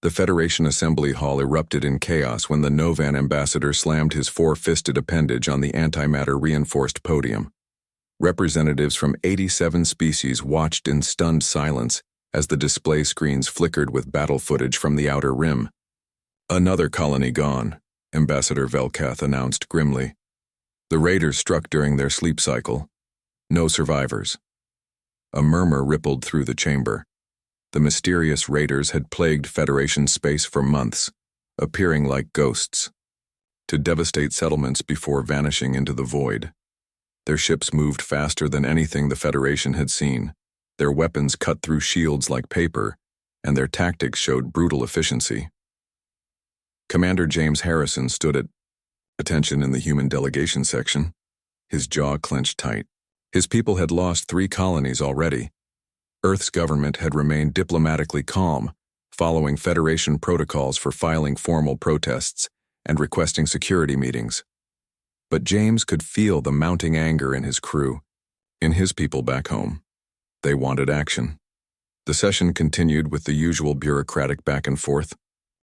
The Federation Assembly Hall erupted in chaos when the Novan ambassador slammed his four-fisted appendage on the antimatter-reinforced podium. Representatives from 87 species watched in stunned silence as the display screens flickered with battle footage from the Outer Rim. "Another colony gone," Ambassador Velkath announced grimly. "The raiders struck during their sleep cycle. No survivors." A murmur rippled through the chamber. The mysterious raiders had plagued Federation space for months, appearing like ghosts, to devastate settlements before vanishing into the void. Their ships moved faster than anything the Federation had seen. Their weapons cut through shields like paper, and their tactics showed brutal efficiency. Commander James Harrison stood at attention in the human delegation section, his jaw clenched tight. His people had lost 3 colonies already. Earth's government had remained diplomatically calm, following Federation protocols for filing formal protests and requesting security meetings. But James could feel the mounting anger in his crew, in his people back home. They wanted action. The session continued with the usual bureaucratic back and forth.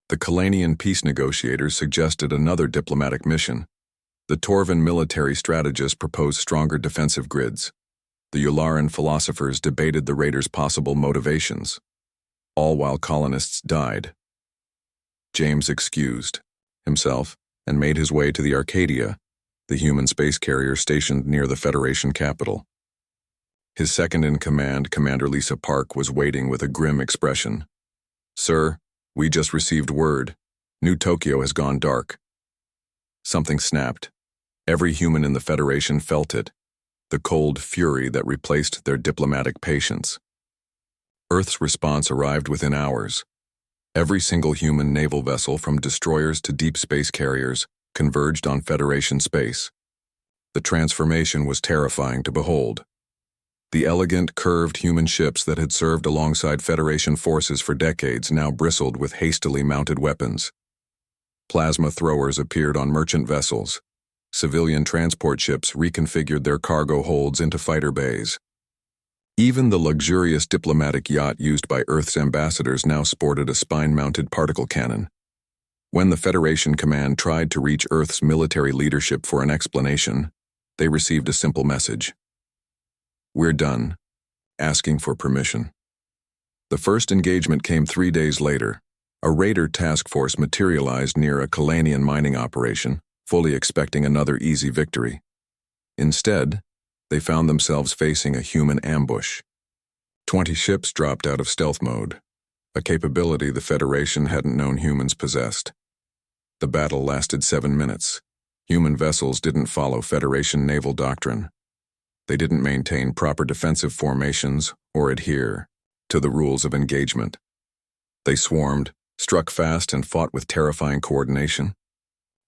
The Kalanian peace negotiators suggested another diplomatic mission. The Torvan military strategists proposed stronger defensive grids. The Yularan philosophers debated the raiders' possible motivations, all while colonists died. James excused himself and made his way to the Arcadia, the human space carrier stationed near the Federation capital. His second-in-command, Commander Lisa Park, was waiting with a grim expression. "Sir, we just received word. New Tokyo has gone dark." Something snapped. Every human in the Federation felt it, the cold fury that replaced their diplomatic patience. Earth's response arrived within hours. Every single human naval vessel, from destroyers to deep space carriers, converged on Federation space. The transformation was terrifying to behold. The elegant, curved human ships that had served alongside Federation forces for decades now bristled with hastily mounted weapons. Plasma throwers appeared on merchant vessels. Civilian transport ships reconfigured their cargo holds into fighter bays. Even the luxurious diplomatic yacht used by Earth's ambassadors now sported a spine-mounted particle cannon. When the Federation command tried to reach Earth's military leadership for an explanation, they received a simple message. "We're done. Asking for permission." The first engagement came 3 days later. A raider task force materialized near a Kalanian mining operation, fully expecting another easy victory. Instead, they found themselves facing a human ambush. 20 ships dropped out of stealth mode, a capability the Federation hadn't known humans possessed. The battle lasted 7 minutes. Human vessels didn't follow Federation naval doctrine. They didn't maintain proper defensive formations or adhere to the rules of engagement. They swarmed, struck fast, and fought with terrifying coordination.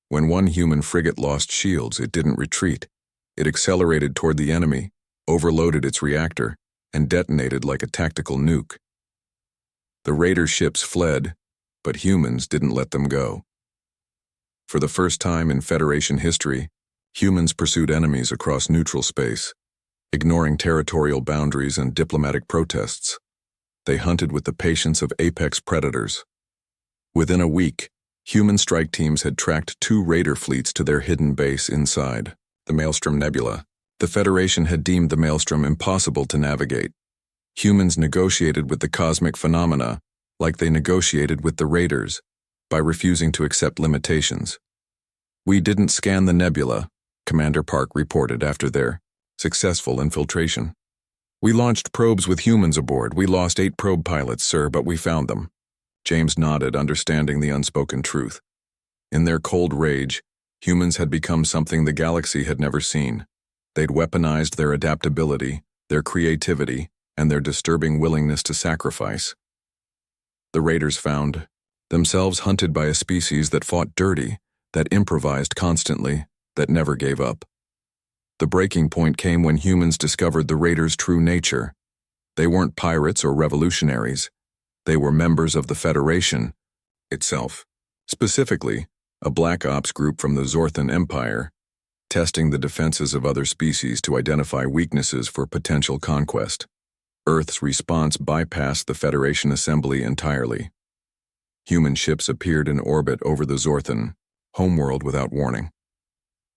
When one human frigate lost shields, it didn't retreat. It accelerated toward the enemy, overloaded its reactor, and detonated like a tactical nuke. The raider ships fled, but humans didn't let them go. For the first time in Federation history, humans pursued enemies across neutral space, ignoring territorial boundaries and diplomatic protests. They hunted with the patience of apex predators. Within a week, human strike teams had tracked 2 raider fleets to their hidden base inside the Maelstrom Nebula. The Federation had deemed the Maelstrom impossible to navigate. Humans negotiated with the cosmic phenomena like they negotiated with the raiders, by refusing to accept limitations. "We didn't scan the nebula," Commander Park reported after their successful infiltration. "We launched probes with humans aboard. We lost 8 probe pilots, sir, but we found them." James nodded, understanding the unspoken truth. In their cold rage, humans had become something the galaxy had never seen. They'd weaponized their adaptability, their creativity, and their disturbing willingness to sacrifice. The raiders found themselves hunted by a species that fought dirty, that improvised constantly, that never gave up. The breaking point came when humans discovered the raiders' true nature. They weren't pirates or revolutionaries. They were members of the Federation itself, specifically a Black Ops group from the Zorthan Empire, testing the defenses of other species to identify weaknesses for potential conquest. Earth's response bypassed the Federation Assembly entirely. Human ships appeared in orbit over the Zorthan homeworld without warning.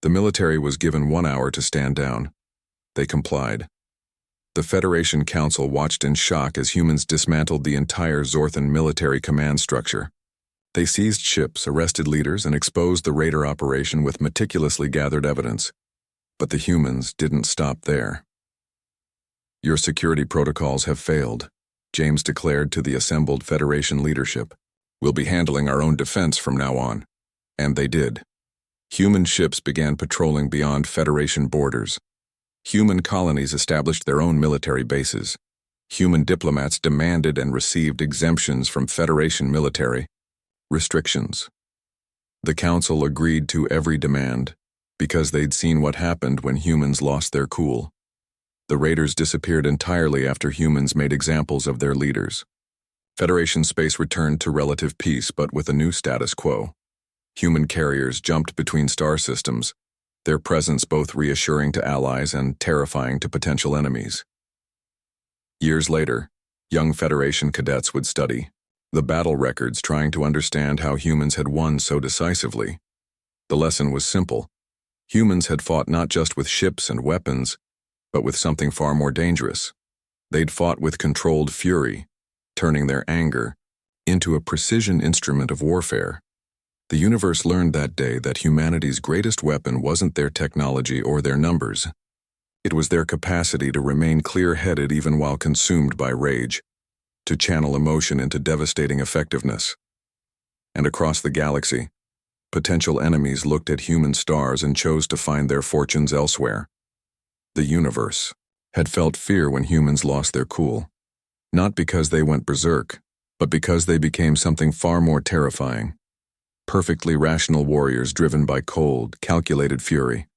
The military was given 1 hour to stand down. They complied. The Federation Council watched in shock as humans dismantled the entire Zorthan military command structure. They seized ships, arrested leaders, and exposed the raider operation with meticulously gathered evidence. But the humans didn't stop there. "Your security protocols have failed," James declared to the assembled Federation leadership. "We'll be handling our own defense from now on." And they did. Human ships began patrolling beyond Federation borders. Human colonies established their own military bases. Human diplomats demanded and received exemptions from Federation military restrictions. The Council agreed to every demand because they'd seen what happened when humans lost their cool. The raiders disappeared entirely after humans made examples of their leaders. Federation space returned to relative peace, but with a new status quo. Human carriers jumped between star systems, their presence both reassuring to allies and terrifying to potential enemies. Years later, young Federation cadets would study the battle records, trying to understand how humans had won so decisively. The lesson was simple. Humans had fought not just with ships and weapons, but with something far more dangerous. They'd fought with controlled fury, turning their anger into a precision instrument of warfare. The universe learned that day that humanity's greatest weapon wasn't their technology or their numbers. It was their capacity to remain clear-headed even while consumed by rage, to channel emotion into devastating effectiveness. And across the galaxy, potential enemies looked at human stars and chose to find their fortunes elsewhere. The universe had felt fear when humans lost their cool, not because they went berserk, but because they became something far more terrifying. Perfectly rational warriors driven by cold, calculated fury.